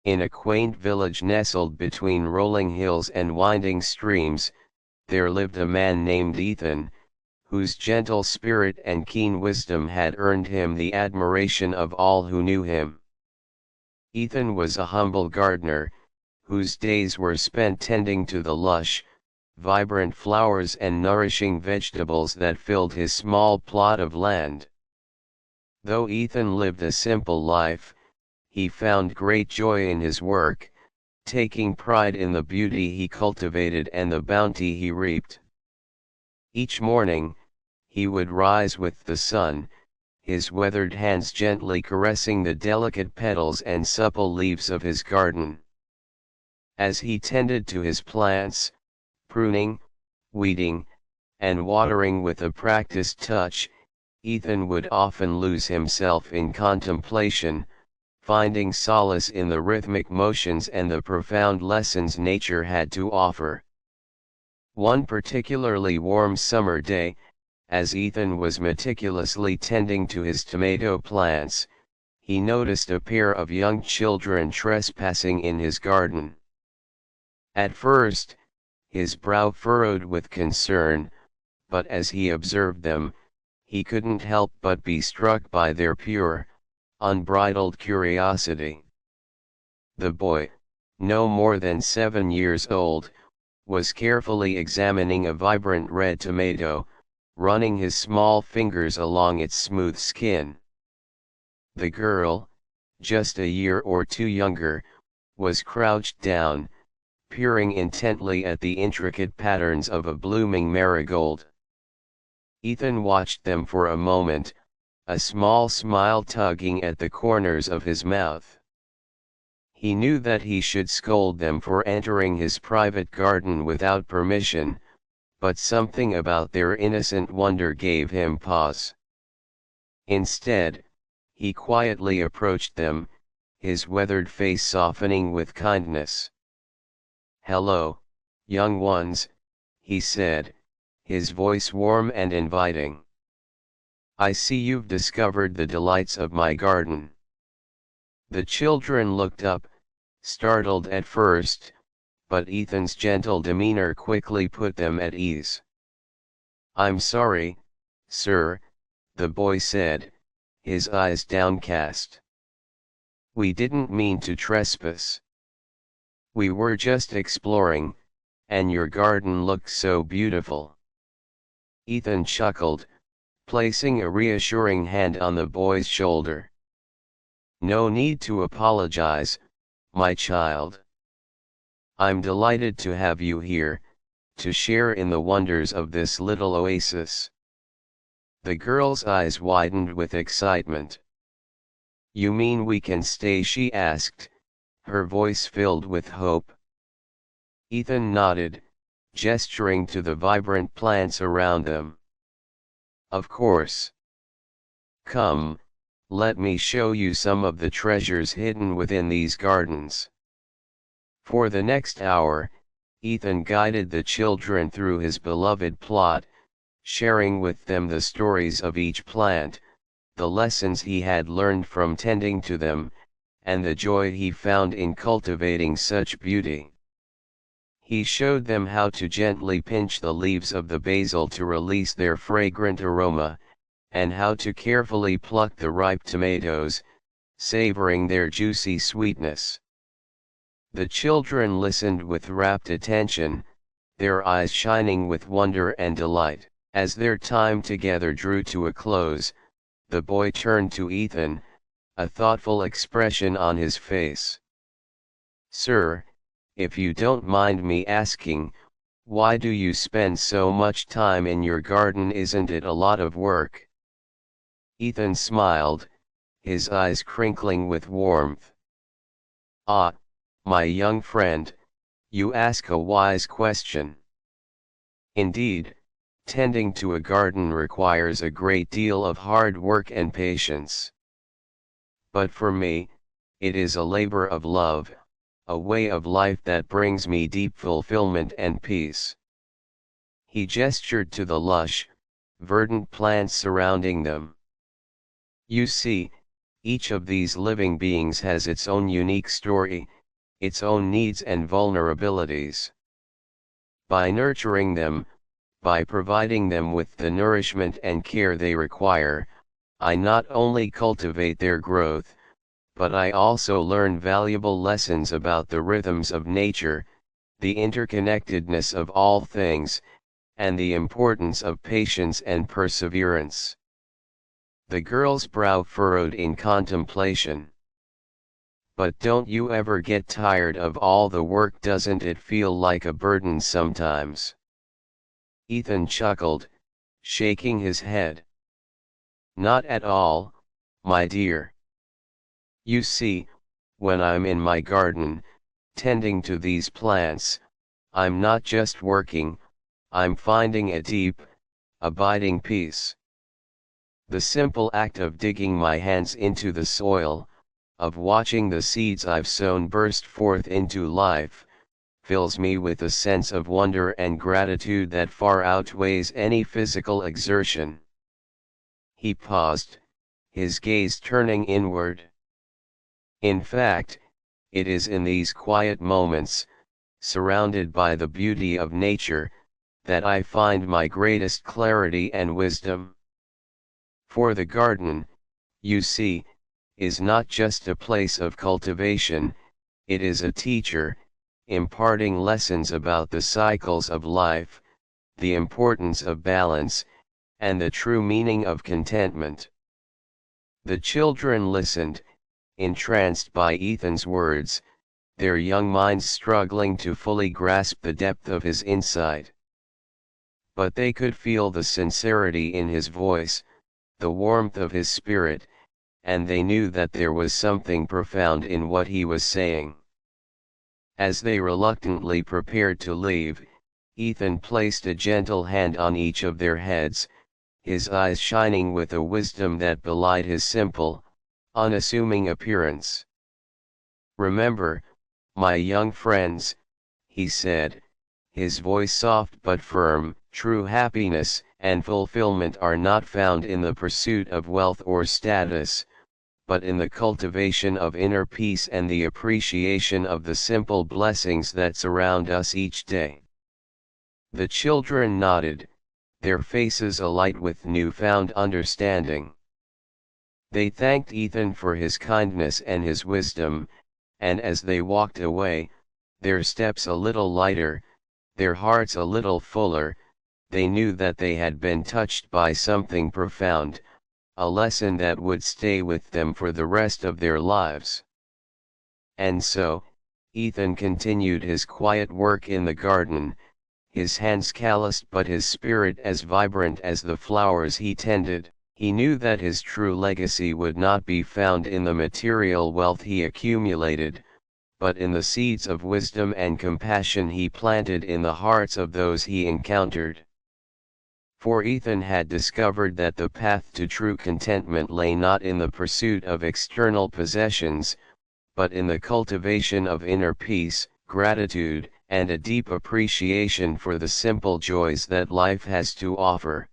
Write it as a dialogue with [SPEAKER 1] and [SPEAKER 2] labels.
[SPEAKER 1] In a quaint village nestled between rolling hills and winding streams, there lived a man named Ethan, whose gentle spirit and keen wisdom had earned him the admiration of all who knew him. Ethan was a humble gardener, whose days were spent tending to the lush, vibrant flowers and nourishing vegetables that filled his small plot of land. Though Ethan lived a simple life, he found great joy in his work, taking pride in the beauty he cultivated and the bounty he reaped. Each morning, he would rise with the sun, his weathered hands gently caressing the delicate petals and supple leaves of his garden. As he tended to his plants, pruning, weeding, and watering with a practiced touch, Ethan would often lose himself in contemplation, finding solace in the rhythmic motions and the profound lessons nature had to offer. One particularly warm summer day, as Ethan was meticulously tending to his tomato plants, he noticed a pair of young children trespassing in his garden. At first, his brow furrowed with concern, but as he observed them, he couldn't help but be struck by their pure, unbridled curiosity. The boy, no more than 7 years old, was carefully examining a vibrant red tomato, running his small fingers along its smooth skin. The girl, just a year or two younger, was crouched down, peering intently at the intricate patterns of a blooming marigold. Ethan watched them for a moment, a small smile tugging at the corners of his mouth. He knew that he should scold them for entering his private garden without permission, but something about their innocent wonder gave him pause. Instead, he quietly approached them, his weathered face softening with kindness. "Hello, young ones," he said, his voice warm and inviting. "I see you've discovered the delights of my garden." The children looked up, startled at first, but Ethan's gentle demeanor quickly put them at ease. "I'm sorry, sir," the boy said, his eyes downcast. "We didn't mean to trespass. We were just exploring, and your garden looked so beautiful." Ethan chuckled, placing a reassuring hand on the boy's shoulder. "No need to apologize, my child. I'm delighted to have you here, to share in the wonders of this little oasis." The girl's eyes widened with excitement. "You mean we can stay?" she asked, her voice filled with hope. Ethan nodded, gesturing to the vibrant plants around them. "Of course. Come, let me show you some of the treasures hidden within these gardens." For the next hour, Ethan guided the children through his beloved plot, sharing with them the stories of each plant, the lessons he had learned from tending to them, and the joy he found in cultivating such beauty. He showed them how to gently pinch the leaves of the basil to release their fragrant aroma, and how to carefully pluck the ripe tomatoes, savoring their juicy sweetness. The children listened with rapt attention, their eyes shining with wonder and delight. As their time together drew to a close, the boy turned to Ethan, a thoughtful expression on his face. "Sir, if you don't mind me asking, why do you spend so much time in your garden? Isn't it a lot of work?" Ethan smiled, his eyes crinkling with warmth. "Ah, my young friend, you ask a wise question. Indeed, tending to a garden requires a great deal of hard work and patience. But for me, it is a labor of love, a way of life that brings me deep fulfillment and peace." He gestured to the lush, verdant plants surrounding them. "You see, Each of these living beings has its own unique story, its own needs and vulnerabilities. By nurturing them, by providing them with the nourishment and care they require, I not only cultivate their growth, but I also learn valuable lessons about the rhythms of nature, the interconnectedness of all things, and the importance of patience and perseverance. The girl's brow furrowed in contemplation. But don't you ever get tired of all the work? Doesn't it feel like a burden sometimes? Ethan chuckled, shaking his head. Not at all, my dear. You see, when I'm in my garden, tending to these plants, I'm not just working, I'm finding a deep, abiding peace. The simple act of digging my hands into the soil, of watching the seeds I've sown burst forth into life, fills me with a sense of wonder and gratitude that far outweighs any physical exertion. He paused, his gaze turning inward. In fact, it is in these quiet moments, surrounded by the beauty of nature, that I find my greatest clarity and wisdom. For the garden, you see, is not just a place of cultivation, it is a teacher, imparting lessons about the cycles of life, the importance of balance, and the true meaning of contentment. The children listened, entranced by Ethan's words, their young minds struggling to fully grasp the depth of his insight. But they could feel the sincerity in his voice, the warmth of his spirit, and they knew that there was something profound in what he was saying. As they reluctantly prepared to leave, Ethan placed a gentle hand on each of their heads, his eyes shining with a wisdom that belied his simple, unassuming appearance. "Remember, my young friends," he said, his voice soft but firm, "true happiness and fulfillment are not found in the pursuit of wealth or status, but in the cultivation of inner peace and the appreciation of the simple blessings that surround us each day." The children nodded, their faces alight with newfound understanding. They thanked Ethan for his kindness and his wisdom, and as they walked away, their steps a little lighter, their hearts a little fuller, they knew that they had been touched by something profound, a lesson that would stay with them for the rest of their lives. And so, Ethan continued his quiet work in the garden, his hands calloused but his spirit as vibrant as the flowers he tended. He knew that his true legacy would not be found in the material wealth he accumulated, but in the seeds of wisdom and compassion he planted in the hearts of those he encountered. For Ethan had discovered that the path to true contentment lay not in the pursuit of external possessions, but in the cultivation of inner peace, gratitude, and a deep appreciation for the simple joys that life has to offer.